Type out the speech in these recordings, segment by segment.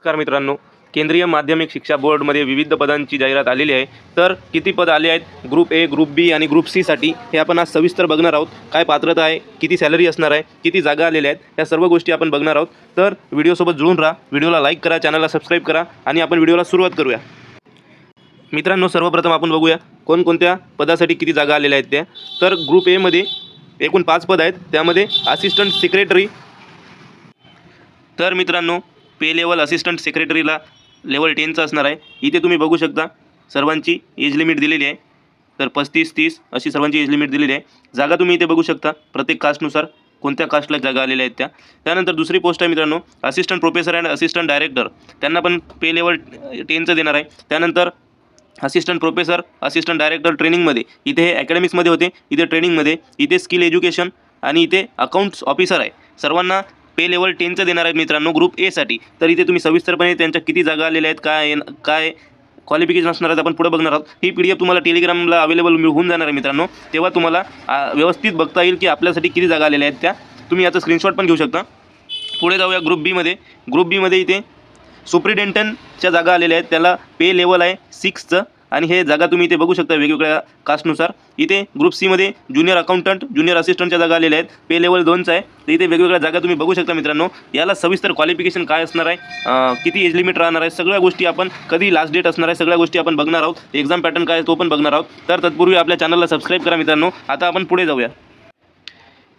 नमस्कार मित्रांनो, केंद्रीय माध्यमिक शिक्षा बोर्डमध्ये विविध पदांची जाहिरात आलेली आहे. तर किती पद आले आहेत ग्रुप ए, ग्रुप बी आणि ग्रुप सी साठी हे आपण आज सविस्तर बघणार आहोत. काय पात्रता आहे, किती सॅलरी असणार आहे, किती जागा आलेल्या आहेत, या सर्व गोष्टी आपण बघणार आहोत. तर व्हिडिओसोबत जुळून राहा, व्हिडिओला लाईक करा, चॅनलला सबस्क्राईब करा आणि आपण व्हिडिओला सुरुवात करूया. मित्रांनो, सर्वप्रथम आपण बघूया कोणकोणत्या पदासाठी किती जागा आलेल्या आहेत त्या. तर ग्रुप एमध्ये एकूण 5 पद आहेत. त्यामध्ये असिस्टंट सेक्रेटरी. तर मित्रांनो, पे लेवल असिस्टंट सेक्रेटरीला लेवल 10चं असणार आहे. इथे तुम्ही बघू शकता सर्वांची एज लिमिट दिलेली आहे. तर 35-30 अशी सर्वांची एज लिमिट दिलेली आहे. जागा तुम्ही इथे बघू शकता प्रत्येक कास्टनुसार कोणत्या कास्टला जागा आलेल्या आहेत त्या. त्यानंतर दुसरी पोस्ट आहे मित्रांनो, assistant professor and assistant director. त्यांना पण पे लेवल 10चं देणार आहे. त्यानंतर असिस्टंट प्रोफेसर, असिस्टंट डायरेक्टर ट्रेनिंगमध्ये, इथे हे अकॅडमिक्समध्ये होते, इथे ट्रेनिंगमध्ये, इथे स्किल एज्युकेशन आणि इथे अकाउंट्स ऑफिसर आहे. सर्वांना पे लेवल 10चं देणार आहेत मित्रांनो ग्रुप एसाठी. तर इथे तुम्ही सविस्तरपणे त्यांच्या किती जागा आलेल्या आहेत, काय क्वालिफिकेशन असणार आहेत आपण पुढे बघणार आहोत. ही PDF तुम्हाला टेलिग्रामला अवेलेबल होऊन जाणार आहे मित्रांनो. तेव्हा तुम्हाला व्यवस्थित बघता येईल की आपल्यासाठी किती जागा आलेल्या आहेत त्या. तुम्ही याचा स्क्रीनशॉट पण घेऊ शकता. पुढे जाऊया ग्रुप बीमध्ये. ग्रुप बीमध्ये इथे सुप्रिटेंडंटच्या जागा आलेल्या आहेत. त्याला पे लेवल आहे 6चं आणि हे जागा तुम्ही इथे बघू शकता वेगवेगळ्या कास्टनुसार. इथे ग्रुप सीमध्ये ज्युनियर अकाउंटंट, ज्युनियर असिस्टंटच्या जागा आलेल्या आहेत. पे लेवल 2चं आहे. तर इथे वेगवेगळ्या जागा तुम्ही बघू शकता मित्रांनो. याला सविस्तर क्वालिफिकेशन काय असणार आहे, किती एज लिमिट राहणार आहे, सगळ्या गोष्टी आपण, कधी लास्ट डेट असणार आहे, सगळ्या गोष्टी आपण बघणार आहोत. एक्झाम पॅटर्न काय आहे तो पण बघणार आहोत. तर तत्पूर्वी आपल्या चॅनलला सबस्क्राईब करा मित्रांनो. आता आपण पुढे जाऊया.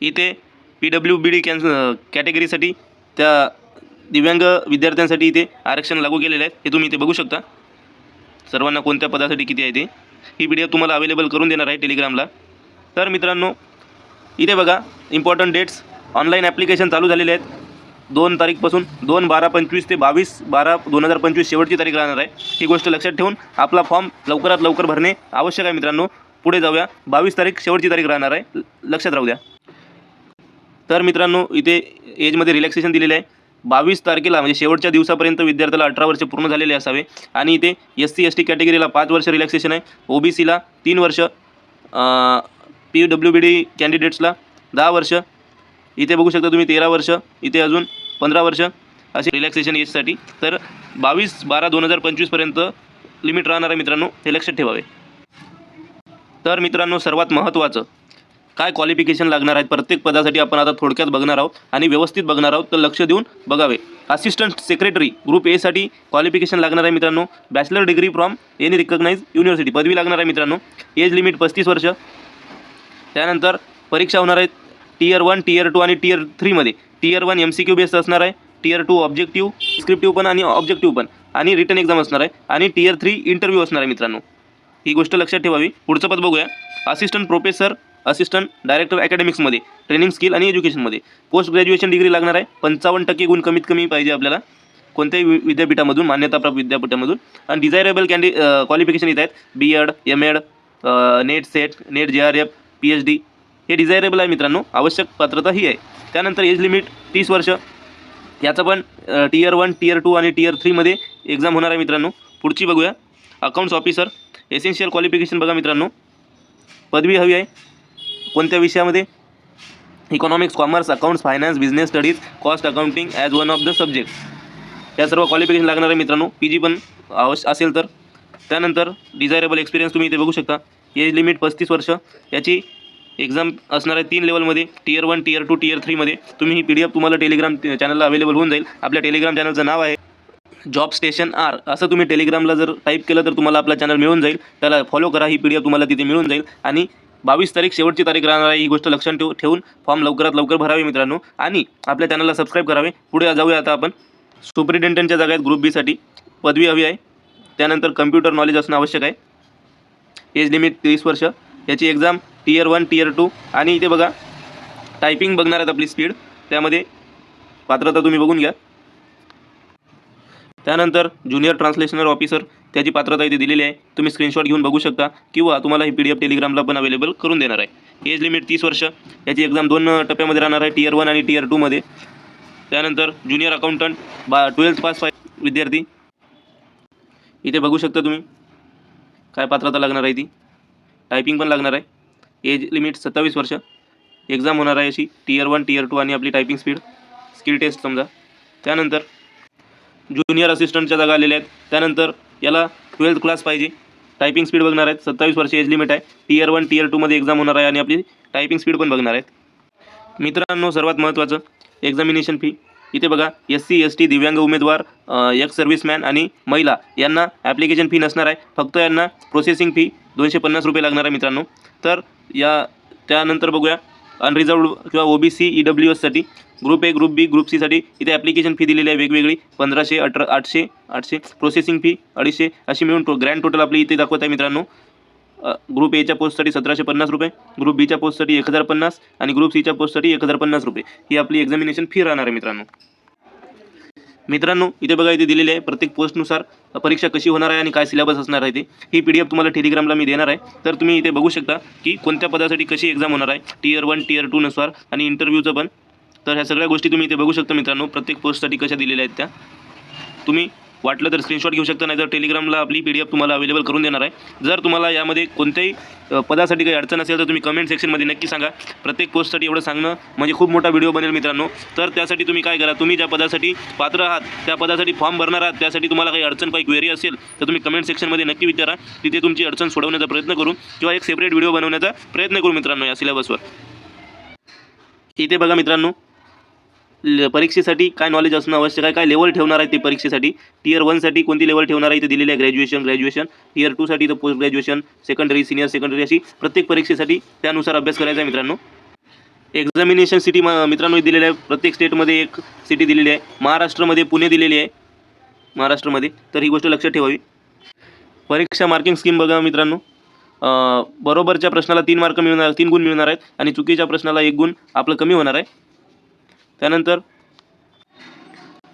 इथे PWBD कॅटेगरीसाठी त्या दिव्यांग विद्यार्थ्यांसाठी इथे आरक्षण लागू केलेलं आहे. हे तुम्ही इथे बघू शकता. सर्वांना कोणत्या पदासाठी किती आहे ते ही PDF तुम्हाला अवेलेबल करून देणार आहे टेलिग्रामला. तर मित्रांनो, इथे बघा इम्पॉर्टंट डेट्स. ऑनलाईन ॲप्लिकेशन चालू झालेले आहेत 2 तारीखपासून. 2/12/25 ते 22/12/2025 शेवटची तारीख राहणार आहे. ही गोष्ट लक्षात ठेवून आपला फॉर्म लवकरात लवकर भरणे आवश्यक आहे मित्रांनो. पुढे जाऊया. 22 तारीख शेवटची तारीख राहणार आहे, लक्षात राहू द्या. तर मित्रांनो, इथे एजमध्ये रिलॅक्सेशन दिलेलं आहे. 22 तारखेला म्हणजे शेवटच्या दिवसापर्यंत विद्यार्थ्याला 18 वर्ष पूर्ण झालेले असावे. आणि इथे SC ST कॅटेगरीला 5 वर्ष रिलॅक्सेशन आहे. OBCला 3 वर्ष, PWBD कॅन्डिडेट्सला 10 वर्ष, इथे बघू शकता तुम्ही 13 वर्ष, इथे अजून 15 वर्ष असे रिलॅक्सेशन एजसाठी. तर 22/12/2025 लिमिट राहणार आहे मित्रांनो, हे लक्षात ठेवावे. तर मित्रांनो, सर्वात महत्त्वाचं काय क्वालिफिकेशन लागणार आहेत प्रत्येक पदासाठी आपण आता थोडक्यात बघणार आहोत आणि व्यवस्थित बघणार आहोत. तर लक्ष देऊन बघावे. असिस्टंट सेक्रेटरी ग्रुप एसाठी क्वालिफिकेशन लागणार आहे मित्रांनो, bachelor degree from any recognise university, पदवी लागणार आहे मित्रांनो. एज लिमिट 35 वर्ष. त्यानंतर परीक्षा होणार आहेत Tier 1, Tier 2 आणि Tier 3मध्ये. Tier 1 MCQ बेस्ड असणार आहे, Tier 2 ऑब्जेक्टिव्ह, स्क्रिप्टिव्ह पण आणि ऑब्जेक्टिव्ह पण आणि रिटन एक्झाम असणार आहे आणि Tier 3 इंटरव्ह्यू असणार आहे मित्रांनो. ही गोष्ट लक्षात ठेवावी. पुढचं पद बघूया. असिस्टंट प्रोफेसर, असिस्टंट डायरेक्टर अकॅडमिक्समध्ये, ट्रेनिंग स्किल आणि एज्युकेशनमध्ये पोस्ट ग्रॅज्युएशन डिग्री लागणार आहे. 55% गुण कमीत कमी पाहिजे आपल्याला कोणत्याही विद्यापीठामधून, मान्यताप्राप्त विद्यापीठामधून. आणि डिझायरेबल क्वालिफिकेशन येत आहेत B.Ed, M.Ed, net set, net JRF, PhD. हे डिझायरेबल आहे मित्रांनो, आवश्यक पात्रता ही आहे. त्यानंतर एज लिमिट 30 वर्ष. याचं पण Tier 1, Tier 2 आणि Tier 3मध्ये एक्झाम होणार आहे मित्रांनो. पुढची बघूया. Accounts officer. एसेन्शियल क्वालिफिकेशन बघा मित्रांनो, पदवी हवी आहे कोणत्या विषयामध्ये, economics, commerce, accounts, finance, business studies, cost accounting as one of the subject. या सर्व क्वालिफिकेशन लागणार आहे मित्रांनो. PG पण असेल तर. त्यानंतर डिझायरेबल एक्सपिरियन्स तुम्ही इथे बघू शकता. एज लिमिट 35 वर्ष. याची एक्झाम असणार आहे 3 लेवलमध्ये, Tier 1, Tier 2, Tier 3मध्ये. तुम्ही ही PDF तुम्हाला टेलिग्राम चॅनलला अवेलेबल होऊन जाईल. आपल्या टेलिग्राम चॅनलचं नाव आहे जॉब स्टेशन R. असं तुम्ही टेलिग्रामला जर टाईप केलं तर तुम्हाला आपला चॅनल मिळून जाईल. त्याला फॉलो करा. ही PDF तुम्हाला तिथे मिळून जाईल. आणि 22 तारीख शेवटची तारीख राहणार आहे. ही गोष्ट लक्षात ठेवून फॉर्म लवकरात लवकर भरावे मित्रांनो आणि आपल्या चॅनलला सबस्क्राईब करावे. पुढे जाऊया आता आपण. सुपरिटेंडंटच्या जागा आहेत ग्रुप बीसाठी, पदवी हवी आहे. त्यानंतर कम्प्युटर नॉलेज असणं आवश्यक आहे. एज लिमिट 30 वर्ष. याची एक्झाम Tier 1, Tier 2 आणि इथे बघा टायपिंग बघणार आहेत आपली स्पीड, त्यामध्ये पात्रता तुम्ही बघून घ्या. त्यानंतर ज्युनियर ट्रान्सलेशनर ऑफिसर, त्याची पात्रता इथे दिलेली आहे. तुम्ही स्क्रीनशॉट घेऊन बघू शकता किंवा तुम्हाला ही PDF टेलिग्रामला पण अवेलेबल करून देणार आहे. एज लिमिट 30 वर्ष. याची एक्झाम 2 टप्प्यामध्ये राहणार आहे, Tier 1 आणि Tier 2मध्ये. त्यानंतर ज्युनियर अकाउंटंट 12th पास विद्यार्थी, इथे बघू शकता तुम्ही काय पात्रता लागणार आहे ती. टायपिंग पण लागणार आहे. एज लिमिट 27 वर्ष. एक्झाम होणार आहे अशी Tier 1, Tier 2 आणि आपली टायपिंग स्पीड, स्किल टेस्ट समजा. त्यानंतर ज्युनियर असिस्टंटच्या जागा आलेल्या आहेत. त्यानंतर याला 12th क्लास पाहिजे. टायपिंग स्पीड बघणार आहेत. 27 वर्ष एज लिमिट आहे. Tier 1 Tier 2मध्ये एक्झाम होणार आहे आणि आपली टायपिंग स्पीड पण बघणार आहेत. मित्रांनो, सर्वात महत्त्वाचं एक्झामिनेशन फी. इथे बघा, SC ST दिव्यांग उमेदवार, एक्स सर्व्हिसमॅन आणि महिला यांना ॲप्लिकेशन फी नसणार आहे. फक्त यांना प्रोसेसिंग फी 250 रुपये लागणार आहे मित्रांनो. तर त्यानंतर बघूया अनरिझर्वड किंवा OBC EWSसाठी group A, group B, group Cसाठी इथे ॲप्लिकेशन फी दिलेली आहे वेगवेगळी. 1500, 800 प्रोसेसिंग फी 250 अशी मिळून ग्रँड टोटल आपली इथे दाखवत आहे मित्रांनो. ग्रुप Aच्या पोस्टसाठी 1750 रुपये, ग्रुप Bच्या पोस्टसाठी 1050 आणि ग्रुप Cच्या पोस्टसाठी 1050 रुपये ही आपली एक्झामिनेशन फी राहणार आहे मित्रांनो. इथे बघा, इथे दिलेले आहे प्रत्येक पोस्टनुसार परीक्षा कशी होणार आहे आणि काय सिलेबस असणार आहे ते. ही PDF तुम्हाला टेलिग्रामला मी देणार आहे. तर तुम्ही इथे बघू शकता की कोणत्या पदासाठी कशी एक्झाम होणार आहे, Tier 1 Tier 2 नुसार आणि इंटरव्ह्यूचं पण. तर ह्या सगळ्या गोष्टी तुम्ही इथे बघू शकता मित्रांनो. प्रत्येक पोस्टसाठी कशा दिलेल्या आहेत त्या तुम्ही वाटलं तर स्क्रीनशॉट घेऊ शकता, नाही तर टेलिग्रामला आपली PDF तुम्हाला अवेलेबल करून देणार आहे. जर तुम्हाला यामध्ये कोणत्याही पदासाठी काही अडचण असेल तर तुम्ही कमेंट सेक्शनमध्ये नक्की सांगा. प्रत्येक पोस्टसाठी एवढं सांगणं म्हणजे खूप मोठा व्हिडिओ बनेल मित्रांनो. तर त्यासाठी तुम्ही काय करा, तुम्ही ज्या पदासाठी पात्र आहात त्या पदासाठी फॉर्म भरणार आहात, त्यासाठी तुम्हाला काही अडचण, काही क्वेरी असेल तर तुम्ही कमेंट सेक्शनमध्ये नक्की विचारा. तिथे तुमची अडचण सोडवण्याचा प्रयत्न करू किंवा एक सेपरेट व्हिडिओ बनवण्याचा प्रयत्न करू मित्रांनो या सिलेबसवर. इथे बघा मित्रांनो, परीक्षेसाठी काय नॉलेज असणं आवश्यक आहे, काय लेवल ठेवणार आहे ते परीक्षेसाठी. Tier 1साठी कोणती लेवल ठेवणार आहे इथे दिलेली आहे, ग्रॅज्युएशन. Tier 2साठी तर post graduation, secondary, senior secondary अशी प्रत्येक परीक्षेसाठी त्यानुसार अभ्यास करायचा आहे मित्रांनो. एक्झामिनेशन सिटी मित्रांनो दिलेली आहे. प्रत्येक स्टेटमध्ये एक सिटी दिलेली आहे. महाराष्ट्रामध्ये पुणे दिलेली आहे महाराष्ट्रामध्ये. तर ही गोष्ट लक्षात ठेवावी. परीक्षा मार्किंग स्कीम बघा मित्रांनो. बरोबरच्या प्रश्नाला 3 गुण मिळणार आहेत आणि चुकीच्या प्रश्नाला 1 गुण आपलं कमी होणार आहे. त्यानंतर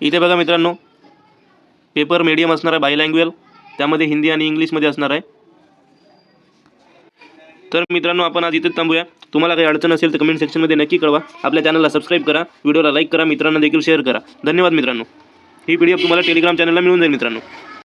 इथे बघा मित्रांनो, पेपर मीडियम असणार आहे, बायलँग्वेज. त्यामध्ये हिंदी आणि इंग्लिशमध्ये असणार आहे. तर मित्रांनो, आपण आज इथेच थांबूया. तुम्हाला काही अडचण असेल तर कमेंट सेक्शनमध्ये नक्की कळवा. आपल्या चॅनलला सबस्क्राईब करा, व्हिडिओला लाईक करा, मित्रांना देखील शेअर करा. धन्यवाद मित्रांनो. ही PDF तुम्हाला टेलिग्राम चॅनलला मिळून जाईल मित्रांनो.